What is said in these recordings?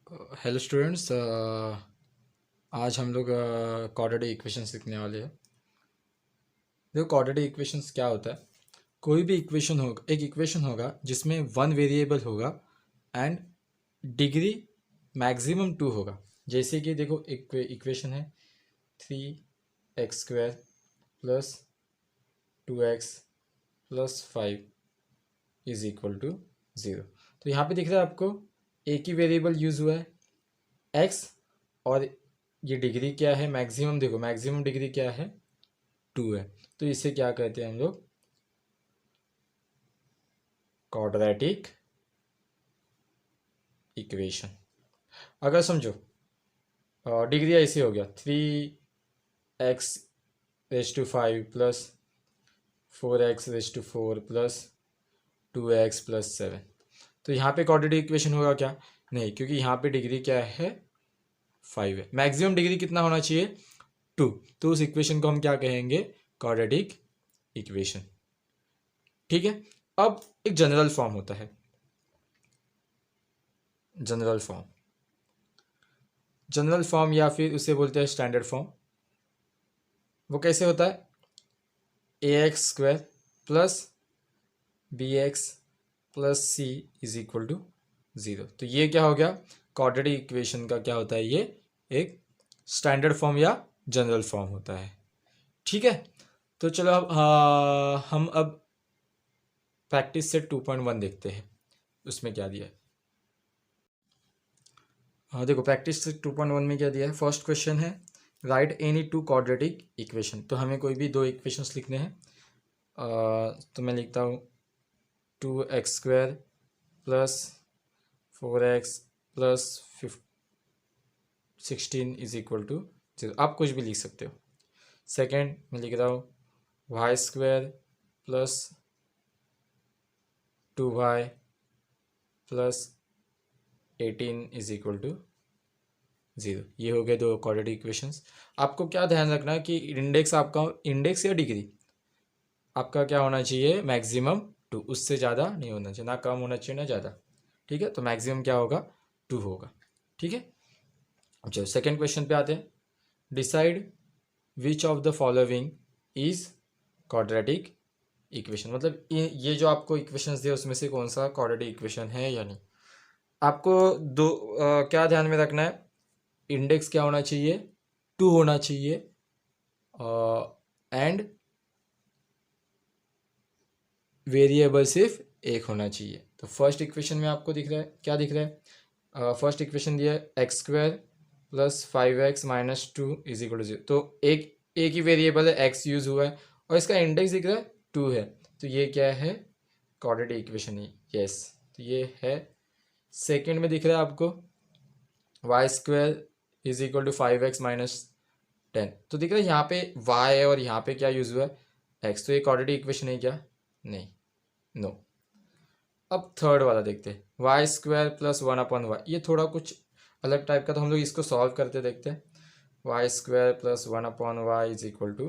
Hello students, आज हम लोग क्वाड्रेटिक इक्वेशन सीखने वाले हैं। देखो, क्वाड्रेटिक इक्वेशंस क्या होता है। कोई भी इक्वेशन होगा, एक इक्वेशन होगा जिसमें वन वेरिएबल होगा एंड डिग्री मैक्सिमम टू होगा। जैसे कि देखो, एक इक्वेशन है 3x² plus 2x plus 5 is equal to 0। तो यहाँ पे दिख रहा है आपको एक ही वेरिएबल यूज़ हुआ है x, और ये डिग्री क्या है, मैक्सिमम। देखो मैक्सिमम डिग्री क्या है, 2 है। तो इसे क्या कहते हैं हम लोग, क्वाड्रेटिक इक्वेशन। अगर समझो डिग्री ऐसे हो गया 3x⁵ plus 4x⁴ plus 2x+7। तो यहाँ पे क्वाड्रेटिक इक्वेशन होगा क्या? नहीं, क्योंकि यहाँ पे डिग्री क्या है, 5 है। मैक्सिमम डिग्री कितना होना चाहिए, 2। तो उस इक्वेशन को हम क्या कहेंगे, क्वाड्रेटिक इक्वेशन। ठीक है। अब एक जनरल फॉर्म होता है, जनरल फॉर्म या फिर उसे बोलते हैं स्टैंडर्ड फॉर्म। वो कैसे होता है, ax² plus bx plus c is equal to 0। तो ये क्या हो गया, क्वाड्रेटिक इक्वेशन का क्या होता है, ये एक स्टैंडर्ड फॉर्म या जनरल फॉर्म होता है। ठीक है। तो चलो अब हम अब प्रैक्टिस सेट 2.1 देखते हैं, उसमें क्या दिया है। हाँ देखो, प्रैक्टिस 2.1 में क्या दिया है। फर्स्ट क्वेश्चन है, right any two quadratic equation. तो हमें कोई भी दो इक्वेशंस लिखने हैं। तो मैं लिखता हूँ 2x² plus 4x plus 16 is equal to 0। आप कुछ भी लिख सकते हो। सेकेंड मैं लिख रहा हूँ y² plus 2y plus 18 is equal to 0। ये हो गए दो क्वाड्रेटिक इक्वेशंस। आपको क्या ध्यान रखना है कि इंडेक्स आपका, इंडेक्स या डिग्री आपका क्या होना चाहिए, मैक्सिमम 2। उससे ज़्यादा नहीं होना चाहिए, ना कम होना चाहिए ना ज़्यादा। ठीक है। तो मैक्सिमम क्या होगा, 2 होगा। ठीक है। अब चलो सेकेंड क्वेश्चन पे आते हैं। Decide which of the following is quadratic equation. मतलब ये जो आपको इक्वेशंस दिए उसमें से कौन सा क्वाड्रेटिक इक्वेशन है या नहीं। आपको दो क्या ध्यान में रखना है, इंडेक्स क्या होना चाहिए, 2 होना चाहिए, एंड वेरिएबल सिर्फ एक होना चाहिए। तो फर्स्ट इक्वेशन में आपको दिख रहा है, क्या दिख रहा है, फर्स्ट इक्वेशन दिया है x² plus 5x minus 2 is equal to 0। तो एक ही वेरिएबल है, x यूज हुआ है, और इसका इंडेक्स दिख रहा है 2 है। तो ये क्या है, क्वाड्रेटिक इक्वेशन ही। यस, तो ये है। सेकेंड में दिख रहा है आपको y² is equal to 5x minus 10। तो दिख रहा है यहाँ पे y है और यहाँ पे क्या यूज हुआ है, x। तो ये क्वाड्रेटिक इक्वेशन है क्या, नहीं, नो। अब थर्ड वाला देखते हैं, y² प्लस 1/y। ये थोड़ा कुछ अलग टाइप का, तो हम लोग इसको सॉल्व करते देखते हैं। y² plus 1/y is equal to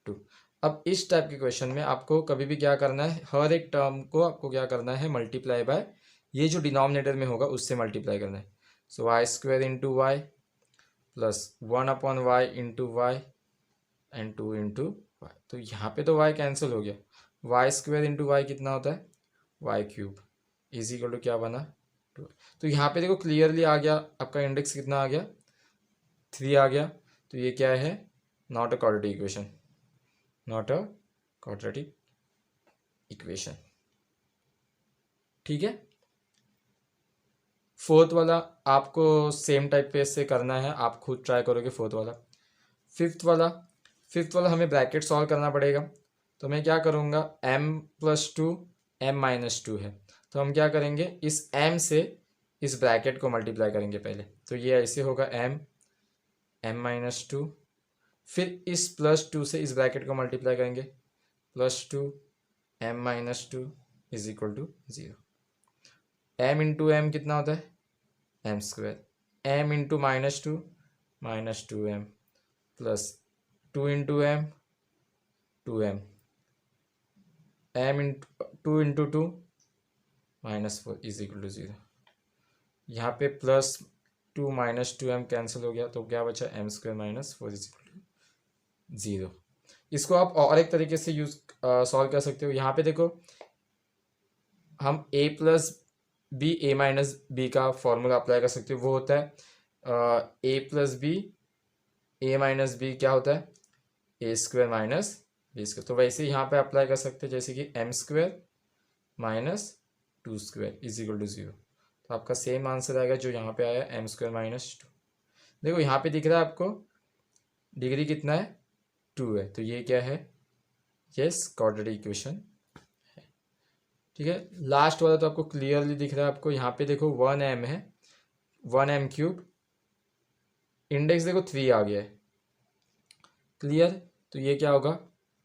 2। अब इस टाइप के क्वेश्चन में आपको कभी भी क्या करना है, हर एक टर्म को आपको क्या करना है, मल्टीप्लाई बाय ये जो डिनोमिनेटर में होगा उससे मल्टीप्लाई करना है। So y² into y plus 1/y into y and 2 into y. तो यहाँ पे तो y कैंसिल हो गया। y² इंटू वाई कितना होता है, y³ इज इक्वल टू क्या बना, 2। तो यहाँ पे देखो क्लियरली आ गया, आपका इंडेक्स कितना आ गया, 3 आ गया। तो ये क्या है, not a quadratic equation, not a quadratic equation. ठीक है। फोर्थ वाला आपको सेम टाइप पे से करना है, आप खुद ट्राई करोगे फोर्थ वाला। फिफ्थ वाला हमें ब्रैकेट सॉल्व करना पड़ेगा। तो मैं क्या करूँगा, m+2 m-2 है। तो हम क्या करेंगे, इस m से इस ब्रैकेट को मल्टीप्लाई करेंगे पहले। तो ये ऐसे होगा m-2, फिर इस +2 से इस ब्रैकेट को मल्टीप्लाई करेंगे, +2 m-2 is equal to 0। m into m कितना होता है, m²। m into -2 -2m plus 2 into m 2m, m into 2 into 2 -4 is equal to 0। यहाँ पे two minus two m cancel हो गया, तो क्या बचा m square minus 4 is equal to 0। इसको आप और एक तरीके से यूज सॉल्व कर सकते हो। यहाँ पे देखो हम a plus b a minus b का फॉर्मूला अप्लाई कर सकते हो, वो होता है a plus b a minus b क्या होता है a square minus b square. तो वैसे ही यहाँ पे अप्लाई कर सकते हैं, जैसे कि m square minus two square is equal to 0। तो आपका सेम आंसर आएगा जो यहाँ पे आया एम स्क्वायर माइनस टू। देखो यहाँ पे दिख रहा है आपको डिग्री कितना है 2 है, तो ये क्या है यस क्वाड्रेटिक इक्वेशन है। ठीक है, लास्ट वाला तो आपको क्लियरली दिख रहा है। आपको यहाँ पे देखो 1m है, 1m क्यूब, इंडेक्स देखो 3 आ गया है। क्लियर, तो ये क्या होगा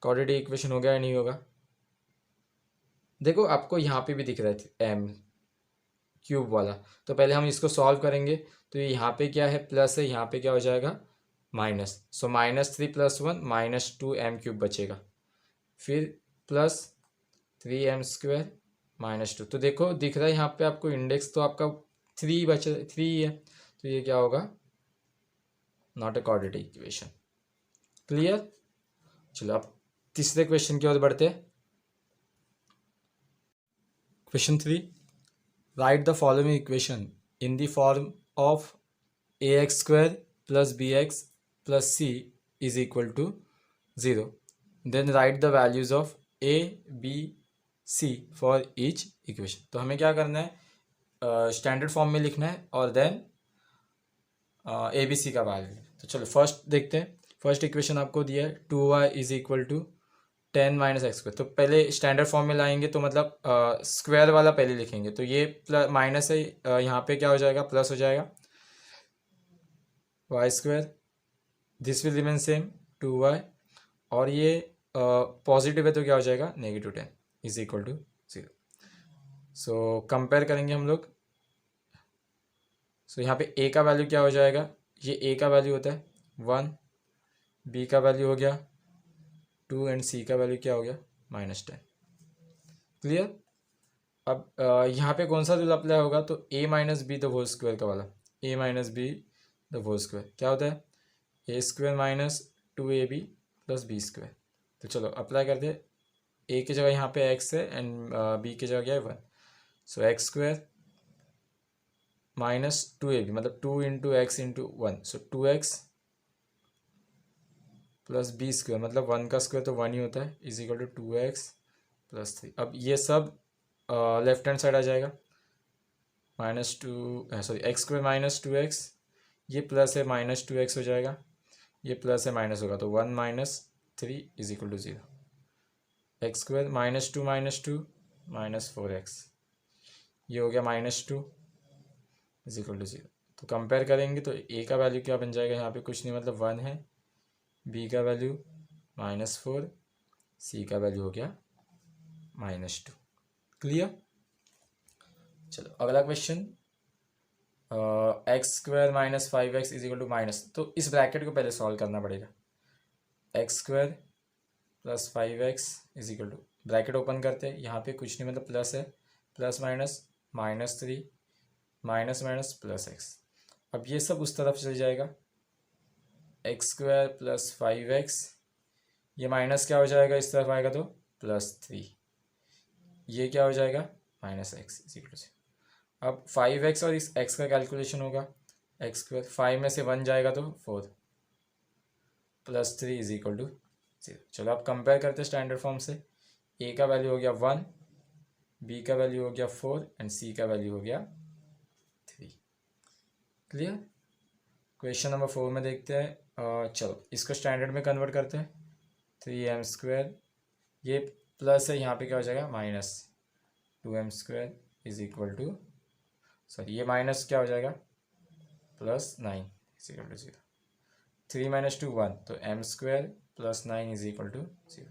क्वाड्रेटिक इक्वेशन हो गया या नहीं होगा। देखो आपको यहाँ पे भी दिख रहा है m क्यूब वाला, तो पहले हम इसको सॉल्व करेंगे। तो ये यहाँ पे क्या है प्लस है, यहाँ पे क्या हो जाएगा माइनस। सो -3 + 1 -2m क्यूब बचेगा, फिर प्लस 3m² -2। तो देखो दिख रहा है यहाँ पे आपको इंडेक्स तो आपका 3 बचे 3 है, तो ये क्या होगा not a quadratic equation. Clear, चलो अब तीसरे क्वेश्चन की ओर बढ़ते हैं। Question 3, right the following equation in the form of ax² + bx + c is equal to 0, then write the values of a b c for each equation। तो हमें क्या करना है स्टैंडर्ड फॉर्म में लिखना है और देन ए बी सी का वैल्यू। तो चलो फर्स्ट देखते हैं। फर्स्ट इक्वेशन आपको दिया है 2y is equal to 10 - x²। तो पहले स्टैंडर्ड फॉर्म में लाएंगे, तो मतलब स्क्वायर वाला पहले लिखेंगे। तो ये प्लस माइनस है, यहाँ पे क्या हो जाएगा प्लस हो जाएगा y², this will remain same 2y, और ये पॉजिटिव है तो क्या हो जाएगा -10 is equal to 0। So compare करेंगे हम लोग। सो यहाँ पे a का वैल्यू क्या हो जाएगा, ये a का वैल्यू होता है 1, b का वैल्यू हो गया 2 एंड c का वैल्यू क्या हो गया -10। क्लियर, अब यहाँ पे कौन सा रूल अप्लाई होगा, तो a - b the whole square का वाला, a - b the whole square क्या होता है a² - 2ab + b²। तो चलो अप्लाई कर दे। a की जगह यहाँ पे x है एंड b की जगह क्या है 1। सो x² - 2ab मतलब 2 × x × 1, सो 2x + b² मतलब 1 का स्क्वायर तो 1 ही होता है इज इक्वल टू 2x + 3। अब ये सब लेफ्ट हैंड साइड आ जाएगा x² - 2x, ये प्लस है -2x हो जाएगा, ये प्लस है माइनस होगा तो 1 - 3 is equal to 0। x² -2 - 4x, ये हो गया -2 इज इक्वल टू 0। तो कंपेयर करेंगे तो a का वैल्यू क्या बन जाएगा, यहाँ पे कुछ नहीं मतलब 1 है, b का वैल्यू -4, c का वैल्यू हो गया -2। क्लियर, चलो अगला question x² - 5x is equal to minus. तो इस ब्रैकेट को पहले सॉल्व करना पड़ेगा। x² + 5x is equal to, bracket open करते हैं, यहाँ पे कुछ नहीं मतलब प्लस है, plus minus -3 minus minus plus x। अब ये सब उस तरफ चल जाएगा, x² + 5x, ये माइनस क्या हो जाएगा इस तरफ आएगा तो +3, ये क्या हो जाएगा -x इज इक्वल टू। अब 5x और इस x का कैलकुलेशन होगा, x², 5 में से 1 जाएगा तो 4 + 3 इज इक्वल टू 0। चलो आप कंपेयर करते हैं स्टैंडर्ड फॉर्म से। a का वैल्यू हो गया 1, b का वैल्यू हो गया 4 एंड c का वैल्यू हो गया 3। क्लियर, क्वेश्चन नंबर 4 में देखते हैं। चलो इसको स्टैंडर्ड में कन्वर्ट करते हैं। 3m², ये प्लस है, यहाँ पे क्या हो जाएगा -2m² is equal to, sorry ये माइनस क्या हो जाएगा +9 इज इक्वल टू 0। 3 - 2 1, तो m² + 9 इज इक्वल टू 0।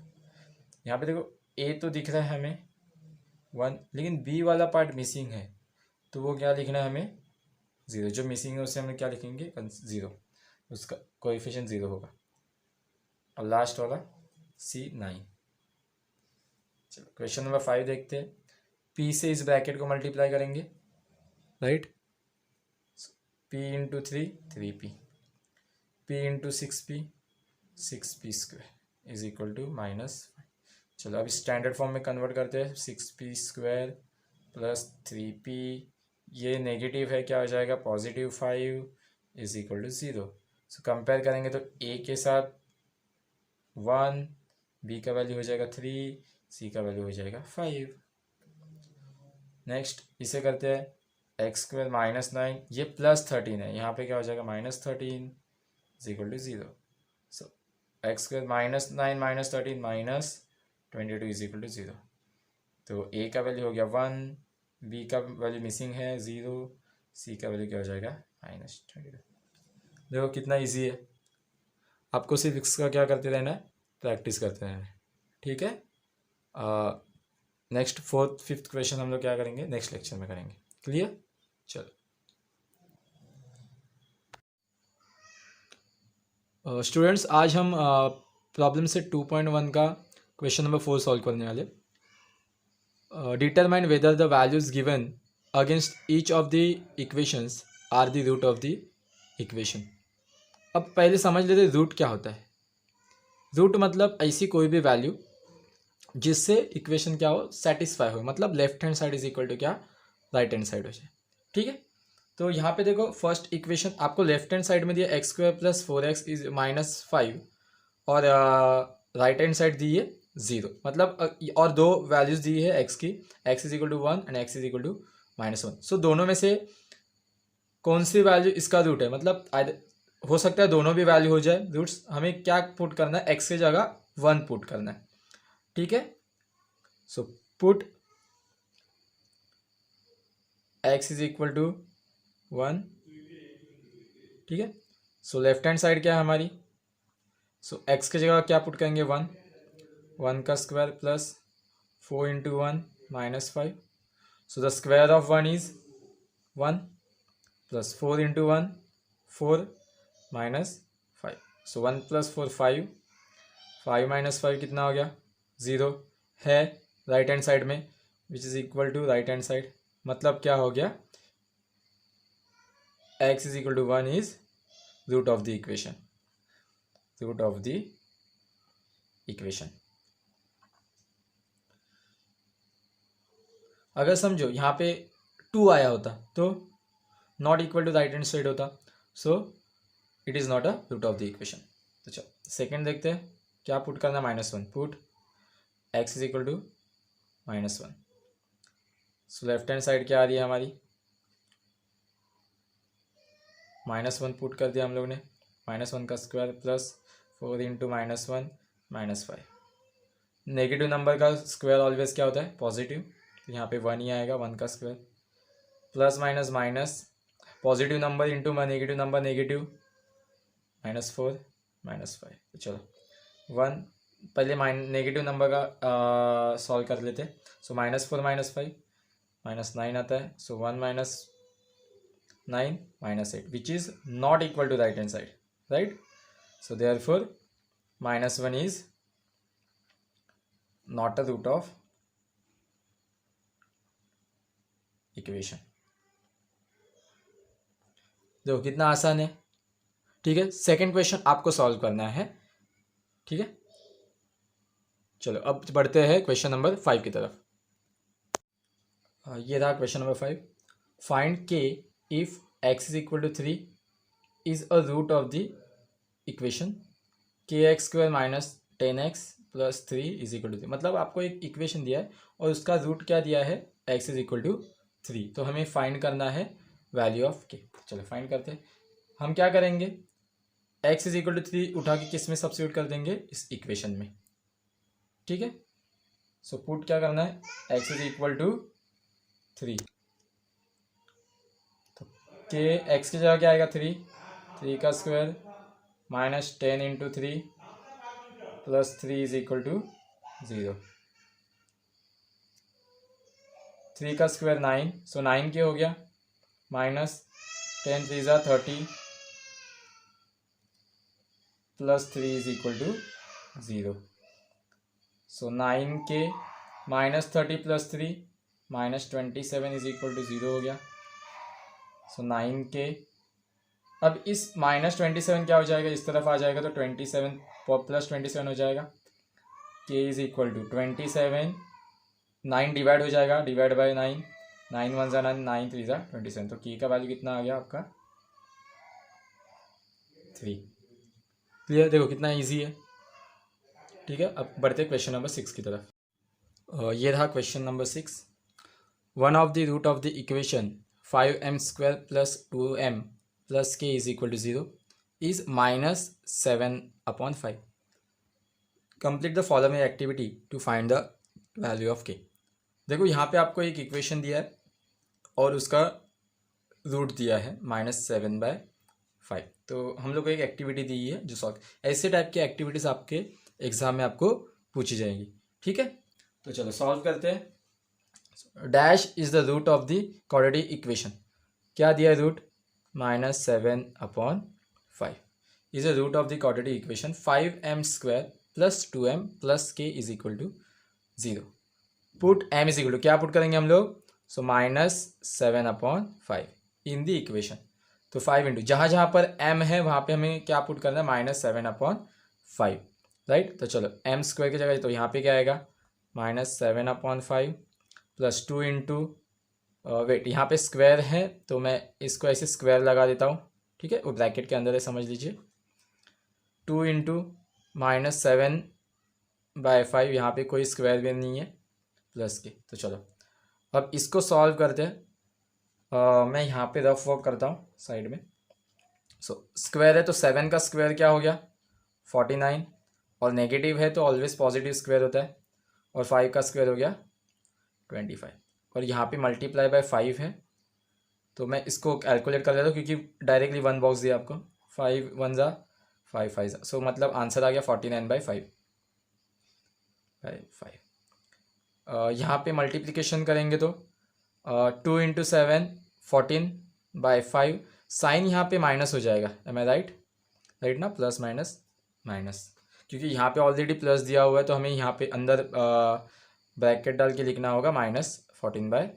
यहाँ पे देखो a तो दिख रहा है हमें 1, लेकिन b वाला पार्ट मिसिंग है, तो वो क्या लिखना है हमें 0। जो मिसिंग है उसे हम क्या लिखेंगे 0, उसका कोएफिशिएंट 0 होगा। और लास्ट वाला c 9। चलो क्वेश्चन नंबर 5 देखते हैं। p से इस ब्रैकेट को मल्टीप्लाई करेंगे, right. P into 3 3p, p into 6p 6p square is equal to minus. चलो अभी स्टैंडर्ड फॉर्म में कन्वर्ट करते हैं। 6p स्क्वायर प्लस 3p, ये नेगेटिव है, क्या हो जाएगा positive 5 is equal to 0। So compare करेंगे तो a के साथ 1, b का वैल्यू हो जाएगा 3, c का वैल्यू हो जाएगा 5। नेक्स्ट इसे करते हैं एक्स स्क्वायर माइनस 9, ये प्लस 13 है, यहाँ पे क्या हो जाएगा -13 is equal to 0। So x square -9 -13 -22 is equal to 0। तो ए का वैल्यू हो गया 1, बी का वैल्यू मिसिंग है 0, सी का वैल्यू क्या हो जाएगा -22। देखो कितना इजी है, आपको सिर्फ इसका क्या करते रहना है, प्रैक्टिस करते रहना है, ठीक है। नेक्स्ट 4th 5th क्वेश्चन हम लोग क्या करेंगे, नेक्स्ट लेक्चर में करेंगे। क्लियर। चलो स्टूडेंट्स, आज हम प्रॉब्लम से 2.1 का क्वेश्चन नंबर 4 सॉल्व करने वाले। Determine whether the values given against each of the equations are the root of the equation. अब पहले समझ लेते रूट क्या होता है। रूट मतलब ऐसी कोई भी वैल्यू जिससे इक्वेशन क्या हो, सेटिस्फाई हो, मतलब left hand side is equal to क्या, राइट हैंड साइड हो जाए, ठीक है। तो यहाँ पे देखो फर्स्ट इक्वेशन आपको लेफ्ट हैंड साइड में दिया x square plus 4x is -5 और राइट हैंड साइड दी है 0, मतलब और दो वैल्यूज दी है एक्स की, x is equal to 1 and x is equal to -1। So दोनों में से कौन सी वैल्यू इसका रूट है, मतलब हो सकता है दोनों भी वैल्यू हो जाए रूट्स। हमें क्या पुट करना है, x की जगह 1 पुट करना है, ठीक है। So put x is equal to 1, ठीक है। सो लेफ्ट हैंड साइड क्या है हमारी, सो x की जगह क्या पुट करेंगे 1, 1 का square plus 4 into 1 -5। So the square of 1 is 1 plus 4 into 1 4 -5। So 1 plus 4 5, 5 -5 कितना हो गया 0 है राइट हैंड साइड में, which is equal to right hand side, मतलब क्या हो गया x is equal to 1 is root of the equation, root of the equation. अगर समझो यहाँ पे 2 आया होता तो not equal to right hand side होता, so it is not a root of the equation. तो चलो सेकेंड देखते हैं, क्या पुट करना है -1, put x is equal to -1। So left hand side क्या आ रही है हमारी, -1 पुट कर दिया हम लोग ने, -1 का square plus 4 into -1 -5। Negative number का स्क्वायर ऑलवेज क्या होता है पॉजिटिव, तो यहाँ पे 1 ही आएगा, 1 का square plus minus minus, positive number into negative number negative, -4 -5। तो चलो 1 पहले नेगेटिव नंबर का सॉल्व कर लेते हैं। सो -4 -5 -9 आता है, so 1 -9 -8 which is not equal to right hand side, right. So therefore -1 is not a root of equation. देखो कितना आसान है, ठीक है। सेकंड क्वेश्चन आपको सॉल्व करना है, ठीक है। चलो अब बढ़ते हैं क्वेश्चन नंबर 5 की तरफ। ये रहा question number 5। Find k if x is equal to 3 is a root of the equation kx² - 10x + 3 is equal to 3। मतलब आपको एक इक्वेशन दिया है और उसका रूट क्या दिया है, x इज इक्वल टू 3। तो हमें फाइंड करना है वैल्यू ऑफ k। चलो फाइंड करते हैं। हम क्या करेंगे, x इज इक्वल टू 3 उठा के किस में सब्स्टिट्यूट कर देंगे, इस इक्वेशन में, ठीक है। सो पुट क्या करना है, x इज इक्वल टू 3, तो k x की जगह क्या आएगा 3 का square -10 into 3 plus 3 is equal to 0। 3 का स्क्वायर 9, सो 9 के हो गया -10 3 30 प्लस 3 इज इक्वल टू 0। सो 9 के -30 प्लस 3 -27 इज इक्वल टू 0 हो गया। सो 9 के अब इस -27 क्या हो जाएगा, इस तरफ आ जाएगा तो 27 प्लस 27 हो जाएगा। के इज इक्वल टू 27, 9 डिवाइड हो जाएगा, डिवाइड बाई 9, 9 1 ज़ा 9, 9 3 ज़ा 27। तो के का वैल्यू कितना आ गया आपका 3। क्लियर, देखो कितना ईजी है। ठीक है, अब बढ़ते क्वेश्चन नंबर 6 की तरफ। ये रहा question number 6। One of the root of the equation 5m² plus 2m plus k is equal to 0 is -7/5। Complete the following activity to find the value of k. देखो यहाँ पे आपको एक इक्वेशन दिया है और उसका रूट दिया है -7/5। तो हम लोग को एक एक्टिविटी दी है जो सॉल्व, ऐसे टाइप की एक्टिविटीज़ आपके एग्जाम में आपको पूछी जाएंगी। ठीक है, तो चलो सॉल्व करते हैं। Dash is the root of the quadratic equation. क्या दिया है root, -7/5 is the root of the quadratic equation 5m² plus 2m plus k is equal to 0। Put m is equal to, क्या पुट करेंगे हम लोग, सो -7/5 in the equation. तो 5 into जहाँ जहाँ पर m है वहाँ पे हमें क्या पुट करना है, -7/5, राइट। तो चलो m² की जगह तो यहाँ पे क्या आएगा, -7/5 प्लस 2 इंटू वेट, यहाँ पे स्क्वायर है तो मैं इसको ऐसे स्क्वायर लगा देता हूँ। ठीक है, वो ब्रैकेट के अंदर है, समझ लीजिए। 2 इंटू -7/5, यहाँ पे कोई स्क्वायर भी नहीं है, प्लस के। तो चलो अब इसको सॉल्व करते हैं। मैं यहाँ पे रफ वर्क करता हूँ साइड में। सो स्क्वायर है तो 7 का स्क्वायर क्या हो गया 49, और नेगेटिव है तो ऑलवेज पॉजिटिव स्क्वायर होता है, और 5 का स्क्वायर हो गया 25, और यहाँ पे मल्टीप्लाई बाय 5 है तो मैं इसको कैलकुलेट कर लेता हूँ क्योंकि डायरेक्टली 1 बॉक्स दिया आपको। 5 1 ज़ा 5 5 ज़ा, सो मतलब आंसर आ गया 49/5। यहाँ पे मल्टीप्लिकेशन करेंगे तो 2 इंटू 7 14/5, साइन यहाँ पे माइनस हो जाएगा, एम आई राइट, राइट ना, प्लस माइनस माइनस, क्योंकि यहाँ पे ऑलरेडी प्लस दिया हुआ है तो हमें यहाँ पे अंदर ब्रैकेट डाल के लिखना होगा -14/5।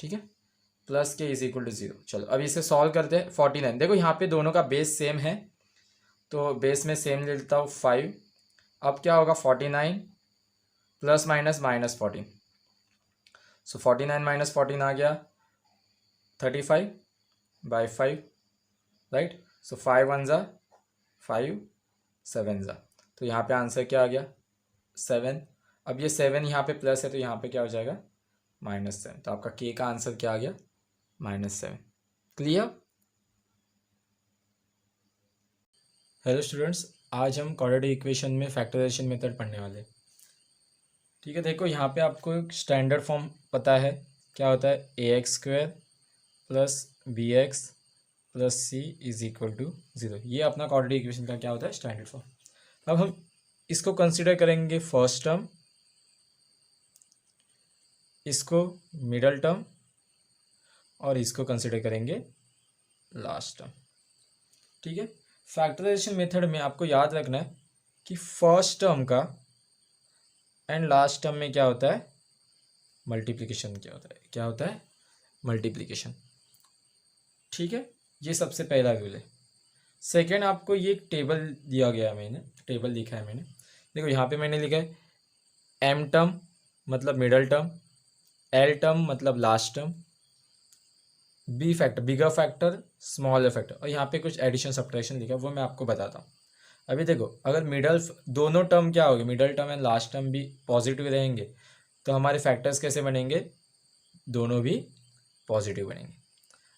ठीक है, plus k is equal to 0। चलो अब इसे सॉल्व करते हैं। 49, देखो यहाँ पे दोनों का बेस सेम है तो बेस में सेम ले लेता हूँ 5। अब क्या होगा 49 प्लस माइनस -14, सो 49 - 14 आ गया 35/5, राइट। सो 5 1 ज़ा 5 7 ज़ा, तो यहाँ पे आंसर क्या आ गया 7। अब ये 7 यहाँ पे प्लस है तो यहाँ पे क्या हो जाएगा -7, तो आपका के का आंसर क्या आ गया -7। क्लियर। हेलो स्टूडेंट्स, आज हम क्वाड्रेटिक इक्वेशन में फैक्टराइजेशन मेथड पढ़ने वाले हैं। ठीक है, देखो यहाँ पे आपको एक स्टैंडर्ड फॉर्म पता है क्या होता है, ax² plus bx plus c is equal to 0। ये अपना क्वाड्रेटिक इक्वेशन का क्या होता है, स्टैंडर्ड फॉर्म। अब हम इसको कंसिडर करेंगे फर्स्ट टर्म, इसको मिडल टर्म, और इसको कंसिडर करेंगे लास्ट टर्म। ठीक है, फैक्टराइजेशन मेथड में आपको याद रखना है कि फर्स्ट टर्म का एंड लास्ट टर्म में क्या होता है, मल्टीप्लिकेशन क्या होता है, क्या होता है मल्टीप्लिकेशन। ठीक है, ये सबसे पहला रूल है। सेकेंड, आपको ये टेबल दिया गया है, मैंने टेबल लिखा है मैंने, देखो यहाँ पे मैंने लिखा है एम टर्म मतलब मिडल टर्म, एल टर्म मतलब लास्ट टर्म, बी फैक्टर बिगर फैक्टर, स्मॉलर फैक्टर, और यहाँ पे कुछ एडिशन सब्ट्रैक्शन लिखा है वो मैं आपको बताता हूँ। अभी देखो अगर मिडल दोनों टर्म क्या होगी, middle term and last term भी पॉजिटिव रहेंगे तो हमारे फैक्टर्स कैसे बनेंगे, दोनों भी पॉजिटिव बनेंगे।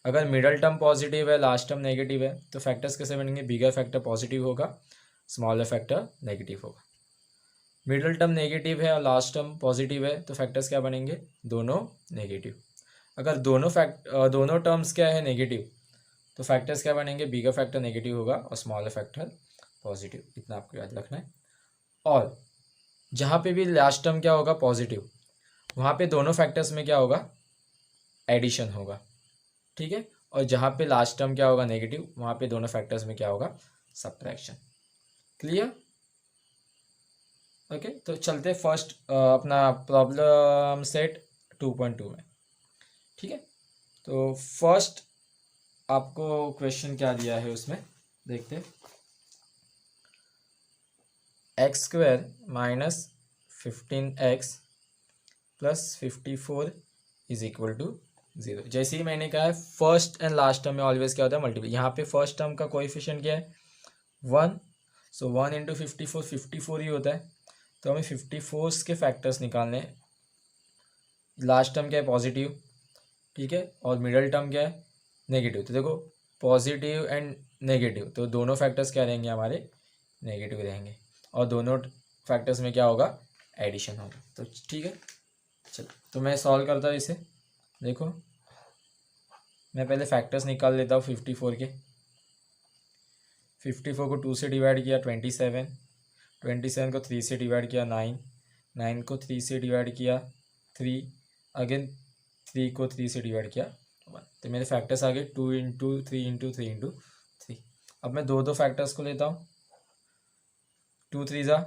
अगर मिडल टर्म पॉजिटिव है लास्ट टर्म नेगेटिव है तो फैक्टर्स कैसे बनेंगे, बिगर फैक्टर पॉजिटिव होगा, स्मॉलर फैक्टर नेगेटिव होगा। मिडल टर्म नेगेटिव है और लास्ट टर्म पॉजिटिव है तो फैक्टर्स क्या बनेंगे, दोनों नेगेटिव। अगर दोनों टर्म्स क्या है नेगेटिव तो फैक्टर्स क्या बनेंगे, बिगर फैक्टर नेगेटिव होगा और स्मॉलर फैक्टर पॉजिटिव। इतना आपको याद रखना है। और जहाँ पे भी लास्ट टर्म क्या होगा पॉजिटिव, वहाँ पे दोनों फैक्टर्स में क्या होगा, एडिशन होगा। ठीक है, और जहाँ पे लास्ट टर्म क्या होगा नेगेटिव, वहाँ पे दोनों फैक्टर्स में क्या होगा, सब्ट्रैक्शन। क्लियर। ओके, तो चलते फर्स्ट अपना प्रॉब्लम सेट 2.2 में। ठीक है, तो फर्स्ट आपको क्वेश्चन क्या दिया है उसमें देखते हैं। X square minus 15x plus 54 is equal to 0। जैसे ही मैंने कहा है फर्स्ट एंड लास्ट टर्म में ऑलवेज क्या होता है मल्टीप्लाई। यहाँ पे फर्स्ट टर्म का कोएफिशिएंट क्या है 1, सो 1 इंटू 54 54 ही होता है। तो हमें 54 के फैक्टर्स निकालने हैं। लास्ट टर्म क्या है पॉजिटिव, ठीक है, और मिडल टर्म क्या है नेगेटिव। तो देखो पॉजिटिव एंड नेगेटिव तो दोनों फैक्टर्स क्या रहेंगे हमारे नेगेटिव रहेंगे, और दोनों फैक्टर्स में क्या होगा एडिशन होगा। तो ठीक है चलो, तो मैं सॉल्व करता हूँ इसे। देखो मैं पहले फैक्टर्स निकाल लेता हूँ 54 के। 54 को 2 से डिवाइड किया 27, 27 को 3 से डिवाइड किया 9, 9 को 3 से डिवाइड किया 3, अगेन 3 को 3 से डिवाइड किया 1। तो मेरे फैक्टर्स आ गए 2 इंटू 3 इंटू 3 इंटू 3। अब मैं दो फैक्टर्स को लेता हूँ। 2 3 ज़ा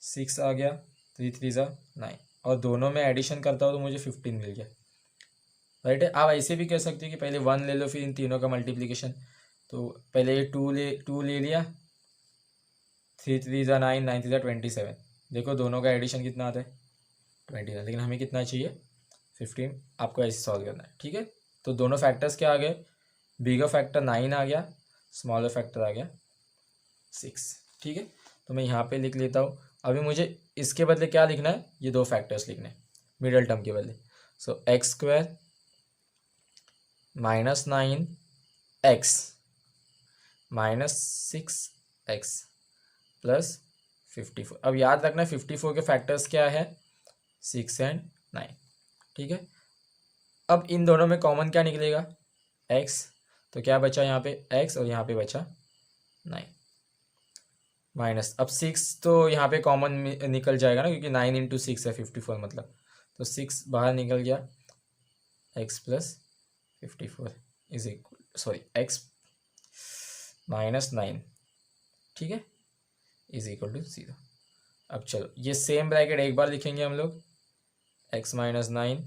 6 आ गया, 3 3 ज़ा 9, और दोनों में एडिशन करता हूँ तो मुझे 15 मिल गया। राइट है। आप ऐसे भी कह सकते हो कि पहले 1 ले लो फिर इन तीनों का मल्टीप्लिकेशन। तो पहले ये 2 ले लिया, 3 3 ज़ा 9, 9 3 ज़ा 27। देखो दोनों का एडिशन कितना आता है 27, लेकिन हमें कितना चाहिए 15। आपको ऐसे सॉल्व करना है, ठीक है। तो दोनों फैक्टर्स क्या आ गए, बिगर फैक्टर 9 आ गया, स्मॉलर फैक्टर आ गया 6, ठीक है। तो मैं यहाँ पे लिख लेता हूँ। अभी मुझे इसके बदले क्या लिखना है, ये दो फैक्टर्स लिखने हैं मिडल टर्म के बदले। So x square minus 9x minus 6x plus 54। अब याद रखना 54 के फैक्टर्स क्या है 6 एंड 9, ठीक है। अब इन दोनों में कॉमन क्या निकलेगा x, तो क्या बचा यहाँ पे x और यहाँ पे बचा 9 माइनस। अब 6 तो यहाँ पे कॉमन निकल जाएगा ना, क्योंकि 9 इंटू 6 है 54 मतलब, तो 6 बाहर निकल गया, x plus 54 is equal sorry x minus 9, ठीक है, इज इक्वल टू 0। अब चलो ये सेम ब्रैकेट एक बार लिखेंगे हम लोग, x minus 9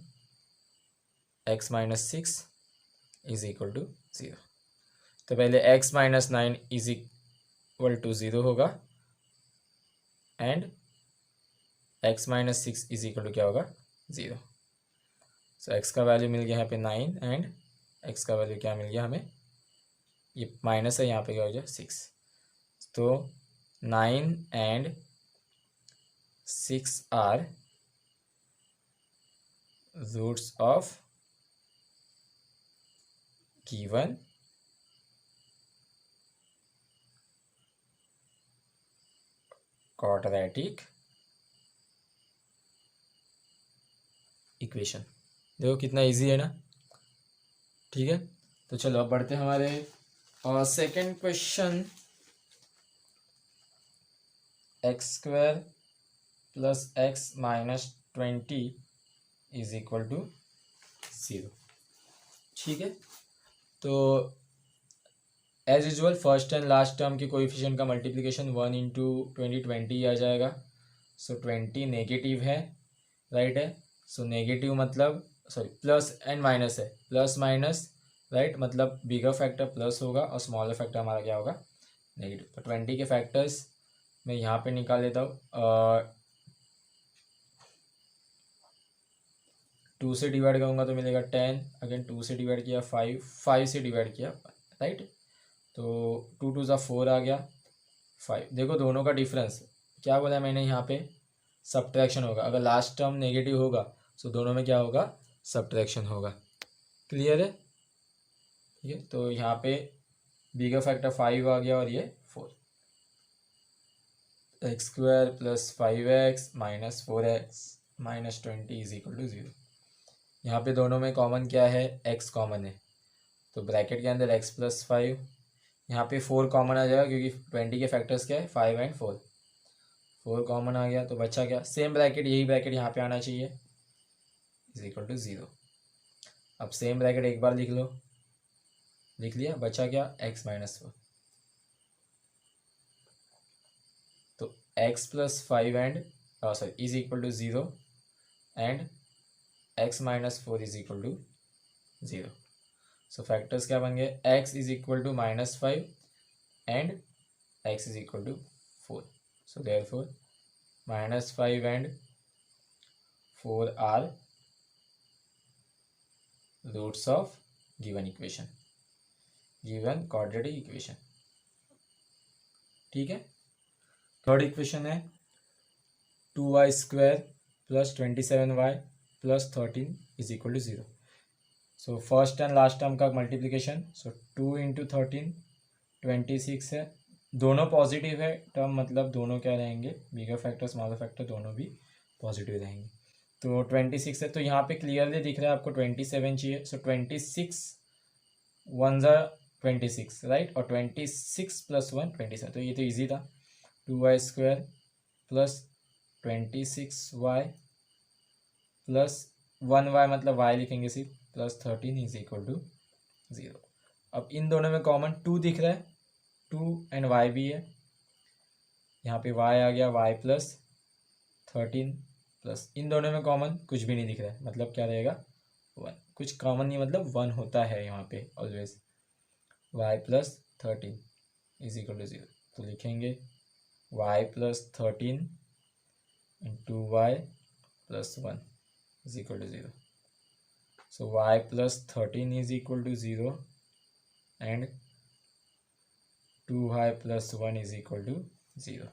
x minus 6 is equal to 0। तो पहले x minus 9 is equal to 0 होगा, and x minus 6 is equal to क्या होगा 0। सो x का वैल्यू मिल गया यहाँ पे 9, एंड x का वैल्यू क्या मिल गया हमें, ये माइनस है यहाँ पे क्या हो जाए 6। तो 9 and 6 are roots of given quadratic equation. देखो कितना इजी है ना, ठीक है। तो चलो अब बढ़ते हैं हमारे second question. X square plus x minus 20 is equal to 0, ठीक है। तो as usual first and last term के कोएफिशिएंट का मल्टीप्लिकेशन 1 इंटू 20 आ जाएगा। सो 20 नेगेटिव है, राइट है। सो नेगेटिव मतलब सॉरी प्लस एंड माइनस है, प्लस माइनस, राइट, मतलब बिगर फैक्टर प्लस होगा और स्मॉलर फैक्टर हमारा क्या होगा नेगेटिव। तो 20 के फैक्टर्स मैं यहाँ पे निकाल लेता हूँ। 2 से डिवाइड करूँगा तो मिलेगा 10, अगेन 2 से डिवाइड किया 5, 5 से डिवाइड किया, राइट। तो 2 2 ज़ा 4 आ गया 5। देखो दोनों का डिफरेंस क्या बोला मैंने यहाँ पे सब्ट्रैक्शन होगा। अगर लास्ट टर्म नेगेटिव होगा तो दोनों में क्या होगा सब्ट्रैक्शन होगा। क्लियर है, ठीक है। तो यहाँ पे बिगर फैक्टर 5 आ गया और ये 4। X square plus 5x minus 4x minus 20 is equal to 0। यहाँ पे दोनों में कॉमन क्या है x कॉमन है, तो ब्रैकेट के अंदर x प्लस 5, यहाँ पे 4 कॉमन आ जाएगा क्योंकि 20 के फैक्टर्स क्या है 5 एंड 4, 4 कॉमन आ गया। तो बचा क्या सेम ब्रैकेट, यही ब्रैकेट यहाँ पे आना चाहिए, इज इक्वल टू 0। अब सेम ब्रैकेट एक बार लिख लो, लिख लिया, बचा क्या x माइनस 4। तो x plus 5 and sorry is equal to 0 and x minus 4 is equal to 0। So factors क्या बन गए, x is equal to -5 and x is equal to 4. So therefore -5 and 4 are roots of given equation, given quadratic equation. ठीक है. Third equation है 2y² plus 27y plus 13 is equal to 0. So first and last term का multiplication. सो 2 into 13 26 है. दोनों positive है term, मतलब दोनों क्या रहेंगे, बिगर फैक्टर स्मॉलर फैक्टर दोनों भी पॉजिटिव रहेंगे. तो 26 है, तो यहाँ पे क्लियरली दिख रहा है आपको 27 चाहिए. सो 26 1 ज़ा 26 राइट, और 26 प्लस 1 27. तो ये तो ईजी था. 2y² plus 26y plus 1y, मतलब y लिखेंगे सिर्फ, प्लस 13 इज इक्वल टू 0. अब इन दोनों में कॉमन 2 दिख रहा है, 2 एंड y भी है. यहाँ पे y आ गया, y प्लस 13 प्लस इन दोनों में कॉमन कुछ भी नहीं दिख रहा है, मतलब क्या रहेगा 1. कुछ कॉमन नहीं, मतलब 1 होता है यहाँ पे always. y plus 13 is equal to 0. तो लिखेंगे y plus 13 into y plus 1 is equal to 0. So y plus 13 is equal to 0 and 2y plus 1 is equal to 0.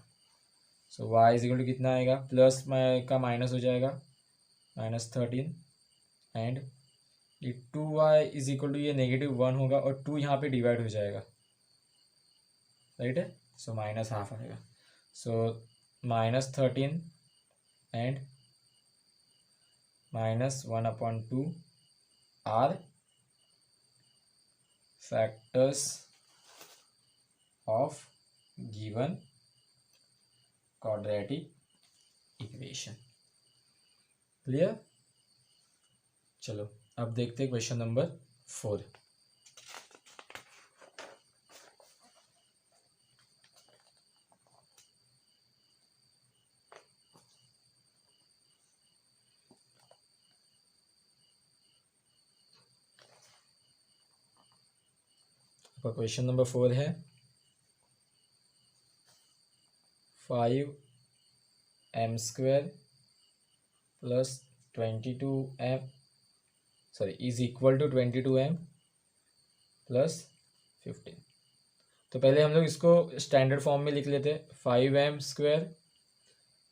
So y is equal to कितना आएगा, plus का minus हो जाएगा, -13 and ये 2y is equal to ये -1 होगा और 2 यहाँ पे डिवाइड हो जाएगा, राइट है. सो -½ आएगा. So -13 and -1/2 are factors of given quadratic equation. Clear. चलो अब देखते हैं क्वेश्चन नंबर 4. क्वेश्चन नंबर 4 है 5m² plus 22m is equal to 22m plus 15. तो पहले हम लोग इसको स्टैंडर्ड फॉर्म में लिख लेते. 5m²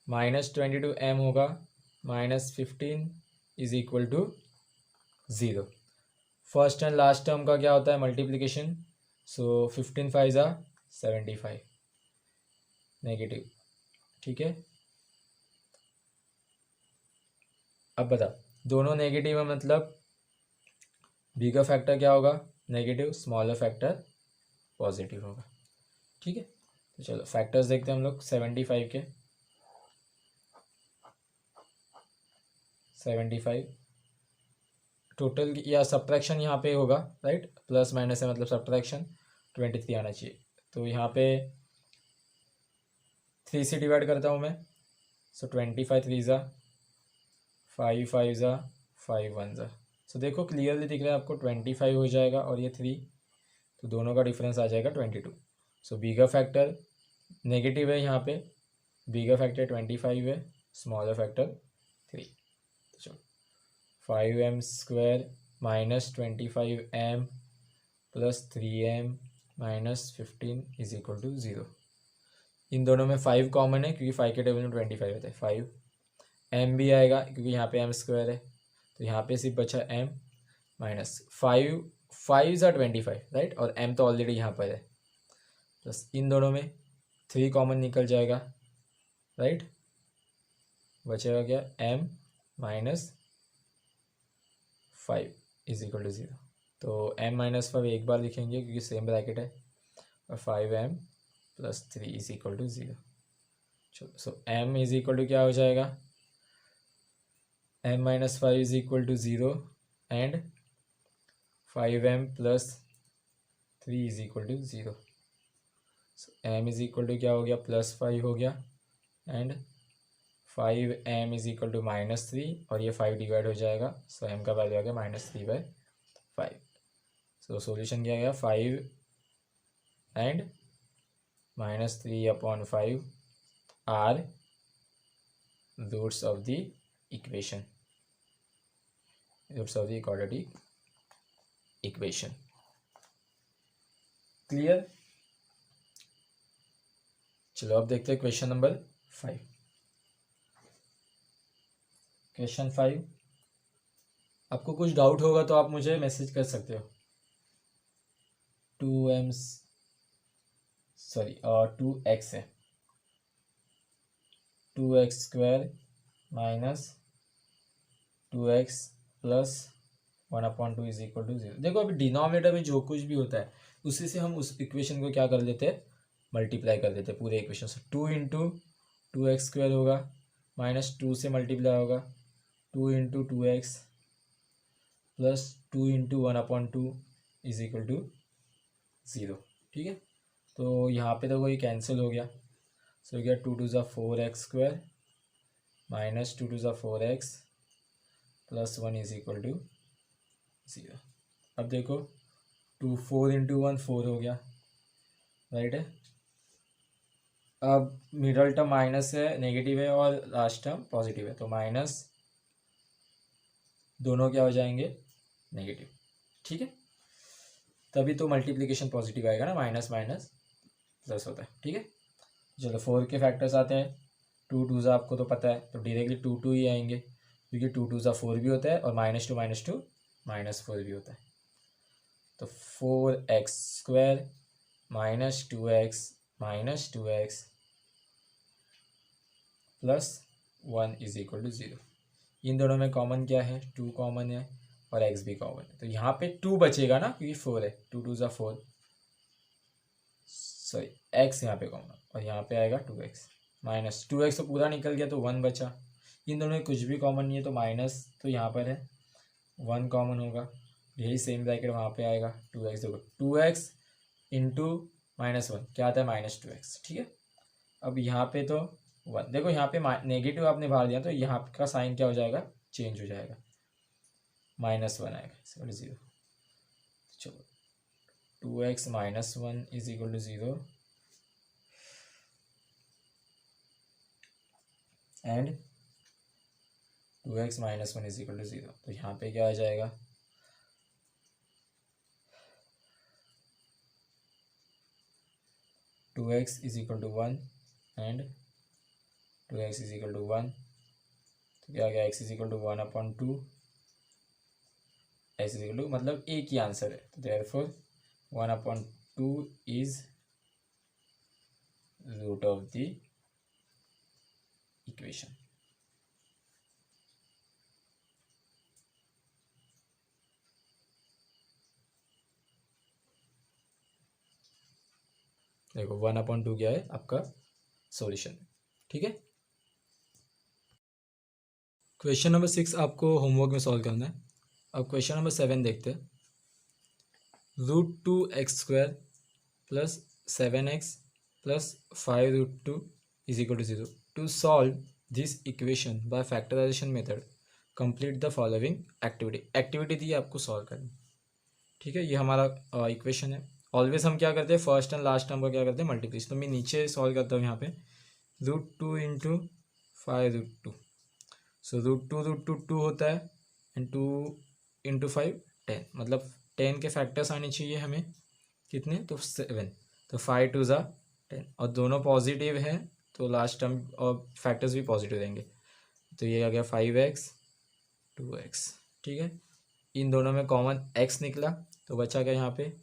माइनस 22m होगा -15 is equal to 0. First and last term का क्या होता है, मल्टीप्लिकेशन. सो 15 5 ज़ा 75 नेगेटिव. ठीक है. अब बता, दोनों नेगेटिव है मतलब बिगर फैक्टर क्या होगा, नेगेटिव, स्मॉलर फैक्टर पॉजिटिव होगा. ठीक है. तो चलो फैक्टर्स देखते हैं हम लोग. 75 के 75 टोटल या सब्ट्रैक्शन यहाँ पे होगा, राइट. प्लस माइनस है मतलब सब्ट्रैक्शन. 23 आना चाहिए. तो यहाँ पे 3 से डिवाइड करता हूँ मैं. सो 25 3 ज़ा 5 5 ज़ा 5 1 ज़ा. सो देखो क्लियरली दिख रहा है आपको 25 हो जाएगा और ये 3, तो दोनों का डिफरेंस आ जाएगा 22. सो बिगर फैक्टर नेगेटिव है यहाँ पे, बिगर फैक्टर 25 है, स्मॉलर फैक्टर 3. तो चलो 5m² minus 25m plus 3m minus 15 is equal to 0. इन दोनों में 5 कॉमन है क्योंकि 5 के टेबल में 25 होता है. 5m भी आएगा क्योंकि यहाँ पे m² है, तो यहाँ पे सिर्फ बचा m माइनस 5 5 ज़ा 25 राइट, और m तो ऑलरेडी यहाँ पर है. प्लस इन दोनों में 3 कॉमन निकल जाएगा, राइट. बचेगा क्या, m minus 5 is equal to 0. तो m माइनस 5 एक बार लिखेंगे क्योंकि सेम ब्रैकेट है, और 5m plus 3 is equal to 0. चलो so m is equal to क्या हो जाएगा, m minus 5 is equal to 0 and 5m plus 3 is equal to 0. So m is equal to क्या हो गया, +5 हो गया and 5m is equal to -3 और ये 5 डिवाइड हो जाएगा. सो m का वैल्यू आ गया -3/5. सो सॉल्यूशन क्या गया 5 and -3/5 are roots of the equation, roots of the quadratic equation. Clear? चलो अब देखते हैं क्वेश्चन नंबर 5। क्वेश्चन 5, आपको कुछ डाउट होगा तो आप मुझे मैसेज कर सकते हो। 2x है, 2x² minus 2x plus 1/2 is equal to 0। देखो अभी डिनोमिनेटर में जो कुछ भी होता है उसी से हम उस इक्वेशन को क्या कर लेते हैं, मल्टीप्लाई कर देते हैं पूरे इक्वेशन से। 2 इंटू 2x² होगा, -2 से मल्टीप्लाई होगा 2 into 2x plus 2 into 1/2 is equal to 0। ठीक है, तो यहाँ पे तो ये कैंसिल हो गया, सो हो गया 2 2 4x² minus 2 2 4x plus 1 is equal to 0। अब देखो 4 इंटू 1 4 हो गया, राइट है। अब मिडल टर्म माइनस है, नेगेटिव है, और लास्ट टर्म पॉजिटिव है, तो माइनस दोनों क्या हो जाएंगे, नेगेटिव। ठीक है, तभी तो मल्टीप्लिकेशन पॉजिटिव आएगा ना, माइनस माइनस प्लस होता है। ठीक है, चलो 4 के फैक्टर्स आते हैं। 2 2 आपको तो पता है, तो डायरेक्टली 2 2 ही आएंगे, क्योंकि 2 2 4 भी होता है और -2 -2 -4 भी होता है। तो 4x² -2x plus 1 is equal to 0। इन दोनों में कॉमन क्या है, 2 कॉमन है और x भी कॉमन है, तो यहाँ पे 2 बचेगा ना, क्योंकि 4 है। 2 2 4, सॉरी x यहाँ पे कॉमन, और यहाँ पे आएगा 2x माइनस 2x तो पूरा निकल गया, तो 1 बचा। इन दोनों में कुछ भी कॉमन नहीं है, तो माइनस तो यहाँ पर है, 1 कॉमन होगा, यही सेम ब्रैकेट वहाँ पे आएगा। 2x देखो, 2x इंटू -1 क्या आता है, -2x। ठीक है, अब यहाँ पे तो 1, देखो यहाँ पे नेगेटिव आपने बाहर दिया, तो यहाँ का साइन क्या हो जाएगा, चेंज हो जाएगा, -1 आएगा, 0। चलो 2x -1 is equal to 0 and 2x -1 is equal to 0, तो यहाँ पे क्या आ जाएगा, 2x is equal to 1 and 2x is equal to 1, तो क्या आ गया, x is equal to 1/2, x is equal to, मतलब एक ही आंसर है, तो therefore 1/2 is root of the equation. देखो 1/2 क्या है आपका सॉल्यूशन। ठीक है, क्वेश्चन नंबर 6 आपको होमवर्क में सॉल्व करना है। अब क्वेश्चन नंबर 7 देखते हैं। √2x² plus 7x plus 5√2 is equal to 0। To solve this equation by factorisation method complete the following activity दी आपको सॉल्व करनी। ठीक है, ये हमारा इक्वेशन है। ऑलवेज हम क्या करते हैं, फर्स्ट एंड लास्ट टर्म का क्या करते हैं, मल्टीप्लिकेशन। तो मैं नीचे सॉल्व करता हूँ यहाँ पे, √2 इंटू 5√2, सो √2 होता है, एंड 2 इंटू 5 10, मतलब 10 के फैक्टर्स आने चाहिए हमें, कितने, तो 7, तो 5 2 ज़ा 10, और दोनों पॉजिटिव हैं, तो लास्ट टर्म और फैक्टर्स भी पॉजिटिव रहेंगे, तो ये आ गया 5x 2x। ठीक है, इन दोनों में कॉमन x निकला, तो बचा क्या यहाँ पे,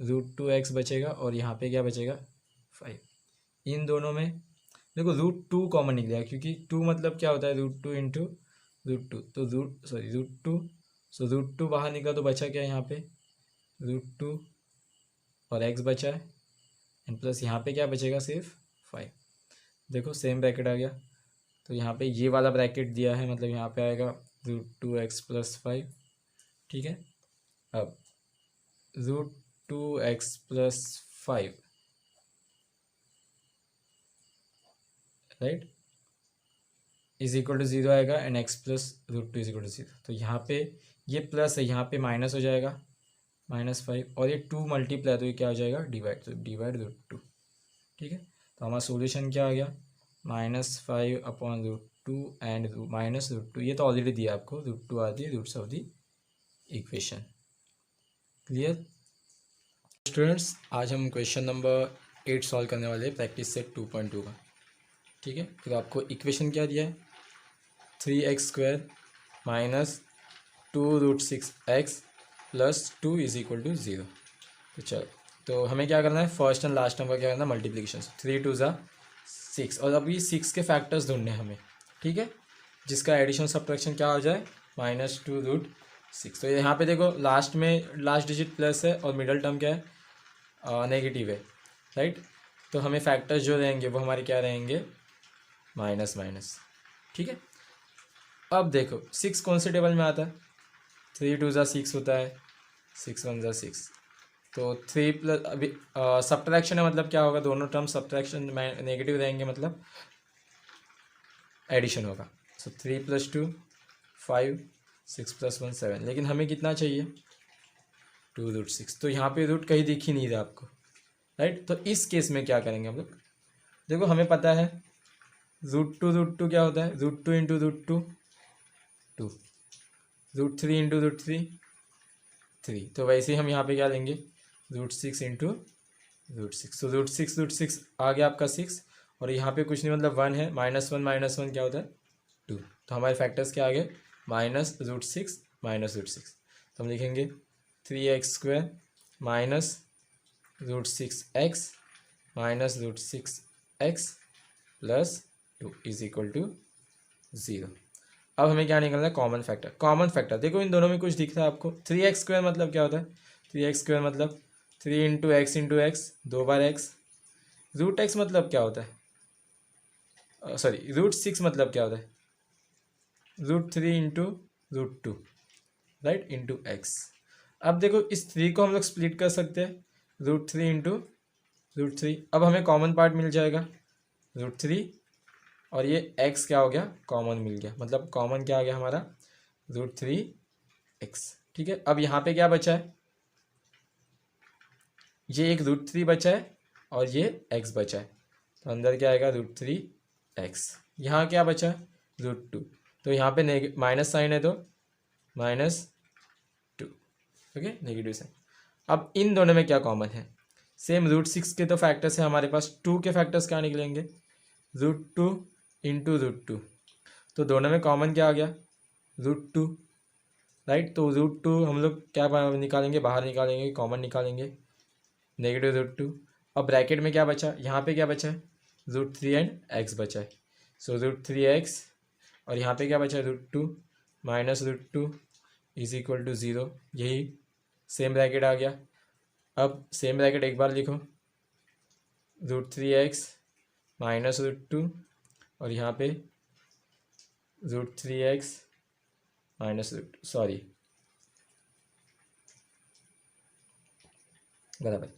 √2x बचेगा, और यहाँ पे क्या बचेगा, 5। इन दोनों में देखो √2 कॉमन निकलेगा, क्योंकि 2 मतलब क्या होता है, √2 इंटू √2, तो √2, सो √2 बाहर निकला, तो बचा क्या यहाँ पे, √2 और x बचा है, एंड प्लस यहाँ पे क्या बचेगा, सिर्फ 5। देखो सेम ब्रैकेट आ गया, तो यहाँ पे ये वाला ब्रैकेट दिया है, मतलब यहाँ पे आएगा √2x प्लस 5। ठीक है, अब √2x plus 5, right, is equal to 0 आएगा, and x plus √2 is equal to 0। तो यहाँ पे ये प्लस है, यहाँ पे माइनस हो जाएगा, -5 और ये 2 मल्टीप्लाई तो ये क्या हो जाएगा डिवाइड, तो डिवाइड√2। ठीक है, तो हमारा सोल्यूशन क्या आ गया -5/√2 एंड -√2, ये तो ऑलरेडी दिया आपको, √2 are the roots of the equation. Clear students, आज हम क्वेश्चन नंबर 8 सॉल्व करने वाले हैं प्रैक्टिस सेट 2.2 का। ठीक है, फिर आपको इक्वेशन क्या दिया है 3x² minus 2√6x plus 2 is equal to 0। तो चलो, तो हमें क्या करना है फर्स्ट एंड लास्ट नंबर क्या करना है मल्टीप्लिकेशन, 3 2 ज़ा 6 और अभी 6 के फैक्टर्स ढूंढने हैं हमें। ठीक है, जिसका एडिशन सब्ट्रैक्शन क्या हो जाए -2√6। तो यहाँ पे देखो लास्ट में लास्ट डिजिट प्लस है और मिडल टर्म क्या है नेगेटिव है, राइट। तो हमें फैक्टर्स जो रहेंगे वो हमारे क्या रहेंगे माइनस माइनस। ठीक है, अब देखो 6 कौन से टेबल में आता है 3 2 ज़ा 6 होता है, 6 1 ज़ा 6। तो 3 प्लस अभी सब्ट्रैक्शन है मतलब क्या होगा दोनों टर्म सब्ट्रैक्शन में नेगेटिव रहेंगे मतलब एडिशन होगा। सो 3 + 2 5 6 + 1 7, लेकिन हमें कितना चाहिए 2√6। तो यहाँ पे रूट कहीं दिख ही नहीं रहा आपको, राइट। तो इस केस में क्या करेंगे हम लोग, देखो हमें पता है √2 क्या होता है √2 इंटू √2 2, √3 इंटू √3 3। तो वैसे ही हम यहाँ पे क्या लेंगे √6 इंटू √6। तो √6 आ गया आपका 6 और यहाँ पे कुछ नहीं मतलब 1 है, -1 क्या होता है 2। तो हमारे फैक्टर्स क्या आ गए -√6 -√6। तो हम लिखेंगे 3x² minus √6x -√6x plus 2 is equal to 0। अब हमें क्या निकलना है कॉमन फैक्टर। कॉमन फैक्टर देखो इन दोनों में कुछ दिख रहा है आपको 3x² मतलब क्या होता है 3x² मतलब 3 इंटू एक्स इंटू एक्स 2 बार x। √x मतलब क्या होता है सॉरी √6 मतलब क्या होता है √3 इंटू √2 राइट इंटू एक्स। अब देखो इस 3 को हम लोग स्प्लिट कर सकते हैं √3 इंटू √3। अब हमें कॉमन पार्ट मिल जाएगा √3 और ये x क्या हो गया कॉमन मिल गया, मतलब कॉमन क्या आ गया हमारा √3x। ठीक है, अब यहाँ पे क्या बचा है ये एक √3 बचा है और ये x बचा है, तो अंदर क्या आएगा √3x। यहाँ क्या बचा √2, तो यहाँ पे माइनस साइन है तो -2, ओके नेगेटिव साइन। अब इन दोनों में क्या कॉमन है सेम √6 के तो फैक्टर्स है हमारे पास, 2 के फैक्टर्स क्या निकलेंगे √2 इंटू √2। तो दोनों में कॉमन क्या आ गया √2, राइट। तो √2 हम लोग क्या निकालेंगे बाहर निकालेंगे कॉमन निकालेंगे -√2। अब ब्रैकेट में क्या बचा यहाँ पे क्या बचा है √3 एंड x बचा है, सो √3x और यहाँ पे क्या बचा है √2 -√2 इज इक्वल टू 0। यही सेम ब्रैकेट आ गया। अब सेम ब्रैकेट एक बार लिखो √3x -√2 और यहाँ पे √3x -√2 सॉरी बराबर,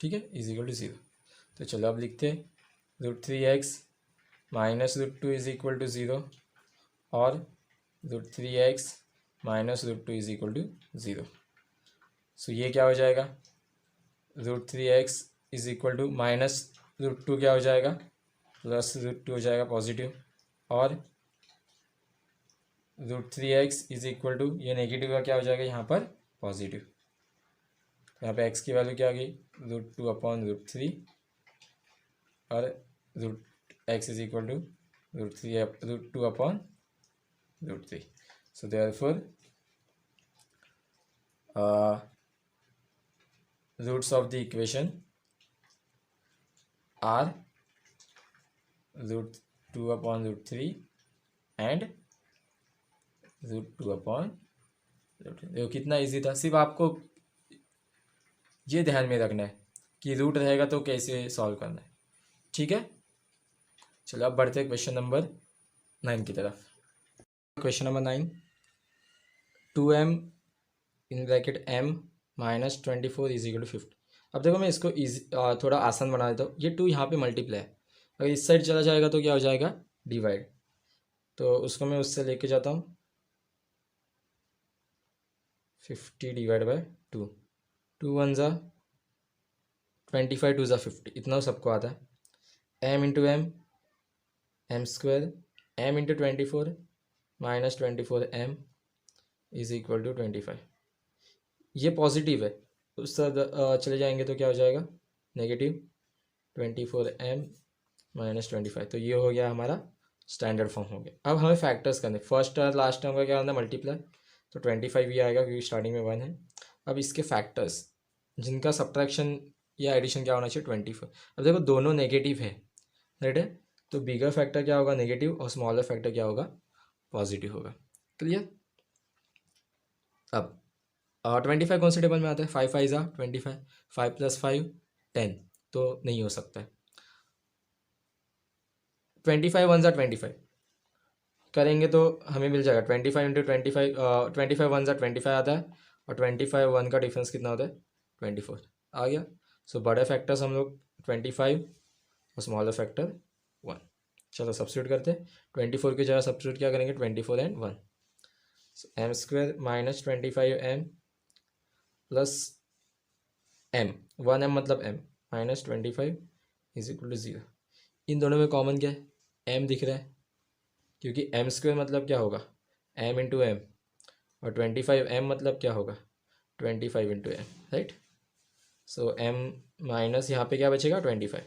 ठीक है इज इक्वल टू 0। तो चलो अब लिखते हैं √3x -√2 इज इक्वल टू 0 और √3x -√2 इज इक्वल टू 0। सो ये क्या हो जाएगा √3x इज इक्वल टू -√2 क्या हो जाएगा +√2 हो जाएगा पॉजिटिव, और √3x इज इक्वल टू ये नेगेटिव का क्या हो जाएगा यहाँ पर पॉजिटिव। यहाँ पे x की वैल्यू क्या आ गई √2/√3 और x is equal to √2/√3। So therefore roots of the equation are √2/√3 and √2/√3। देखो कितना इजी था, सिर्फ आपको ये ध्यान में रखना है कि रूट रहेगा तो कैसे सॉल्व करना है। ठीक है, चलो अब बढ़ते हैं क्वेश्चन नंबर 9 की तरफ। Question number 9 2m in bracket m -24 is equal to 50। अब देखो मैं इसको थोड़ा आसान बना देता हूँ। ये 2 यहाँ पे मल्टीप्लाई है, अगर इस साइड चला जाएगा तो क्या हो जाएगा डिवाइड, तो उसको मैं उससे लेके जाता हूँ 50 डिवाइड बाय 2, 2 वन ज़ा 25, 2 ज़ा 50, इतना सबको आता है। M into m square m into 24 minus 24m is equal to 25। ये पॉजिटिव है, उस तरह चले जाएंगे तो क्या हो जाएगा, नेगेटिव 24m माइनस 25। तो ये हो गया हमारा स्टैंडर्ड फॉर्म हो गया। अब हमें फैक्टर्स करने, फर्स्ट और लास्ट टर्म का क्या करना है, मल्टीप्लाई, तो 25 ये आएगा क्योंकि स्टार्टिंग में 1 है। अब इसके फैक्टर्स जिनका सब्ट्रैक्शन या एडिशन क्या होना चाहिए, 24। अब देखो दोनों नेगेटिव है, राइट है, तो बिगर फैक्टर क्या होगा, नेगेटिव, और स्मॉलर फैक्टर क्या होगा, पॉजिटिव होगा। क्लियर। अब 25 कौन से टेबल में आता है, 5 5 ज़ा 25, 5 + 5 10, तो नहीं हो सकता है। 25 1 ज़ा 25 करेंगे तो हमें मिल जाएगा 25 इंटू 25, 25 1 ज़ा 25 आता है, और 25 1 का डिफरेंस कितना होता है, 24 आ गया। सो बड़े फैक्टर्स हम लोग 25 और स्मॉलर फैक्टर 1। चलो सब्स्टिट्यूट करते हैं, 24 की जगह सब्स्टिट्यूट क्या करेंगे, 24 and 1, m square minus 25m plus m, 1m मतलब m minus 25 is equal to 0। इन दोनों में कॉमन क्या है, m दिख रहा है, क्योंकि एम स्क्वायर मतलब क्या होगा, m इंटू एम, और 25m मतलब क्या होगा, 25 इंटू एम, राइट। सो m माइनस यहाँ पे क्या बचेगा, 25।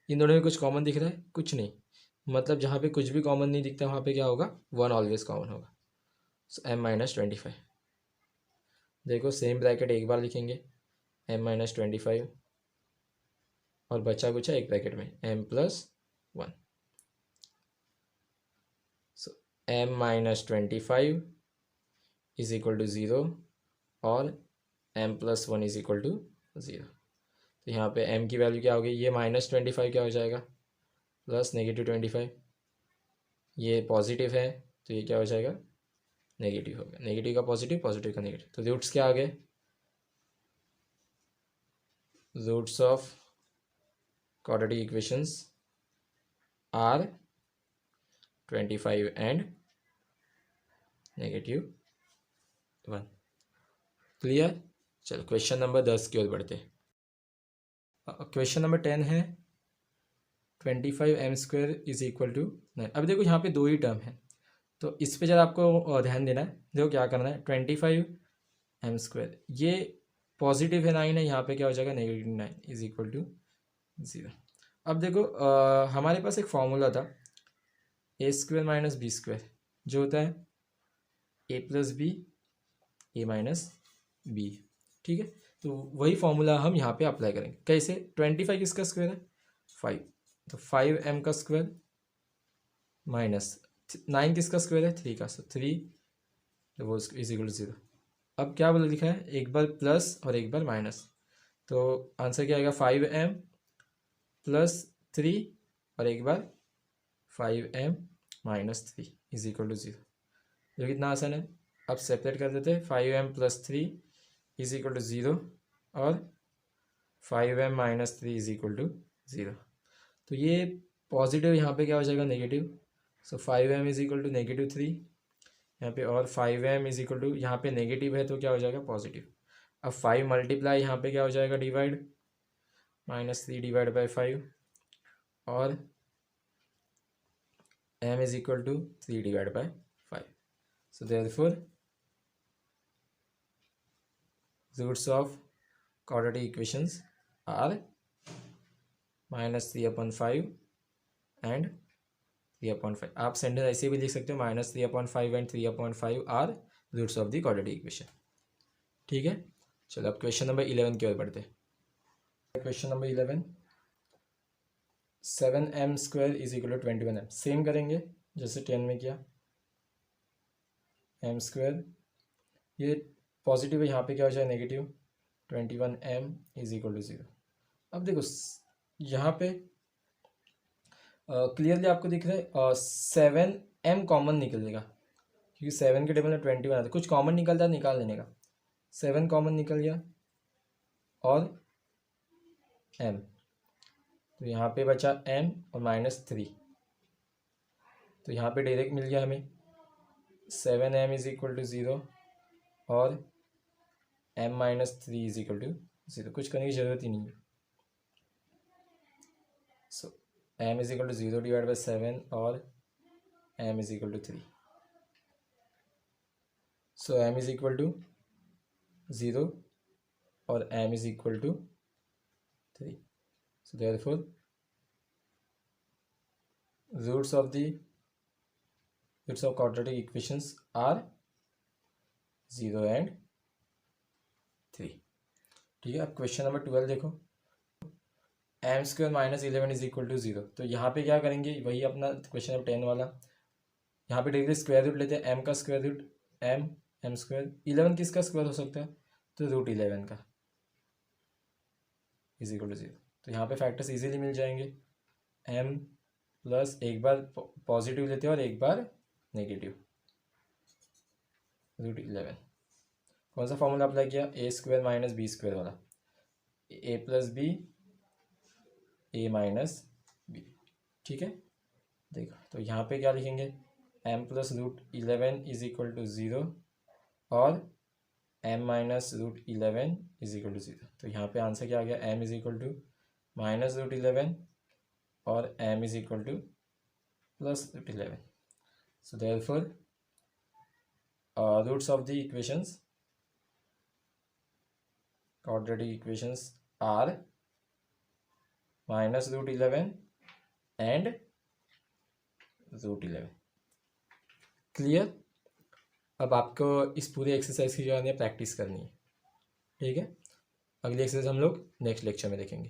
इन दोनों में कुछ कॉमन दिख रहा है, कुछ नहीं, मतलब जहाँ पे कुछ भी कॉमन नहीं दिखता वहाँ पे क्या होगा, 1 ऑलवेज कॉमन होगा। सो m माइनस 25, देखो सेम ब्रैकेट एक बार लिखेंगे, m माइनस 25, और बचा कुछ एक ब्रैकेट में m plus 1। So m minus 25 is equal to 0, और m plus 1 is equal to 0। तो यहाँ पे m की वैल्यू क्या होगी, ये माइनस 25 क्या हो जाएगा, प्लस नेगेटिव 25, ये पॉजिटिव है तो ये क्या हो जाएगा, नेगेटिव हो गया, नेगेटिव का पॉजिटिव, पॉजिटिव का नेगेटिव। तो रूट्स क्या आ गए, roots of quadratic equations are 25 and -1। Clear. चलो क्वेश्चन नंबर 10 की ओर बढ़ते हैं। क्वेश्चन नंबर 10 है 25m square is equal to 9। अब देखो यहाँ पे दो ही टर्म है, तो इस पे ज़रा आपको ध्यान देना है। देखो क्या करना है, 25m स्क्वायर, ये पॉजिटिव है 9 है, यहाँ पे क्या हो जाएगा, -9 इज इक्वल टू 0। अब देखो हमारे पास एक फॉर्मूला था, ए स्क्वायर माइनस बी स्क्वायर, जो होता है a plus b a minus b, ठीक है। तो वही फॉर्मूला हम यहाँ पे अप्लाई करेंगे। कैसे, 25 किसका स्क्वायर है, 5, तो 5m का स्क्वायर माइनस 9 किसका स्क्वायर है, 3 का, सो 3 तो वो इज इक्वल टू 0। अब क्या बोला लिखा है, एक बार प्लस और एक बार माइनस, तो आंसर क्या आएगा, 5m प्लस 3 और एक बार 5m minus 3 is equal to 0। जो कितना आसान है। अब सेपरेट कर देते हैं, 5m plus 3 is equal to 0 और 5m minus 3 is equal to 0। तो ये पॉजिटिव यहाँ पे क्या हो जाएगा, negative, so 5m is equal to -3 यहाँ पे, और 5m इज इक्वल टू, यहाँ पे नेगेटिव है तो क्या हो जाएगा, पॉजिटिव। अब 5 मल्टीप्लाई यहाँ पे क्या हो जाएगा, डिवाइड, -3 डिवाइड बाई 5, और m is equal to 3 divide by 5। So therefore roots of quadratic equations are -3/5 and 3/5। आप सेंटेंस ऐसे भी लिख सकते हो, -3/5 and 3/5 are roots of the quadratic equation, ठीक है। चलो अब क्वेश्चन नंबर 11 की ओर बढ़ते हैं। Question number 11, 7m square is equal to 21m। Same करेंगे जैसे 10 में किया, m स्क्वायर, ये पॉजिटिव है, यहाँ पे क्या हो जाए, negative, 21m is equal to 0। अब देखो यहाँ पे क्लियरली आपको दिख रहा है 7m कॉमन निकलेगा, क्योंकि 7 के टेबल में 21 आता है, कुछ कॉमन निकलता है निकाल लेने का, 7 कॉमन निकल गया और m, तो यहाँ पे बचा m और -3, तो यहाँ पे डायरेक्ट मिल गया हमें 7m इज इक्वल टू 0 और m minus 3 is equal to 0, कुछ करने की ज़रूरत ही नहीं है। So m is equal to 0 divide by 7 और m is equal to 3। So m is equal to 0 और m is equal to 3। So therefore roots of quadratic equations are 0 and 3। ठीक है, अब क्वेश्चन नंबर 12 देखो, m square minus 11 is equal to 0। तो यहाँ पे क्या करेंगे, वही अपना क्वेश्चन नंबर 10 वाला, यहाँ पे डायरेक्टली स्क्वायर रूट लेते हैं, एम का स्क्वायर रूट एम स्क्वायर, 11 किसका स्क्वायर हो सकता है, तो रूट 11 का इज इक्वल टू 0। तो यहाँ पे फैक्टर्स इजीली मिल जाएंगे, एम प्लस एक बार पॉजिटिव लेते हैं और एक बार नेगेटिव, रूट 11। कौन सा फॉर्मूला अप्लाई किया, a square minus b square वाला, a plus b a minus b. ठीक है, देखो तो यहाँ पे क्या लिखेंगे, m plus root 11 is equal to 0 और m minus root 11 is equal to 0। तो यहाँ पे आंसर क्या आ गया, m is equal to minus root 11 और m is equal to plus root 11। So therefore roots of the equations, quadratic equations are minus root 11 and root 11। Clear. अब आपको इस पूरे एक्सरसाइज की जो है प्रैक्टिस करनी है। ठीक है, अगली एक्सरसाइज हम लोग नेक्स्ट लेक्चर में देखेंगे।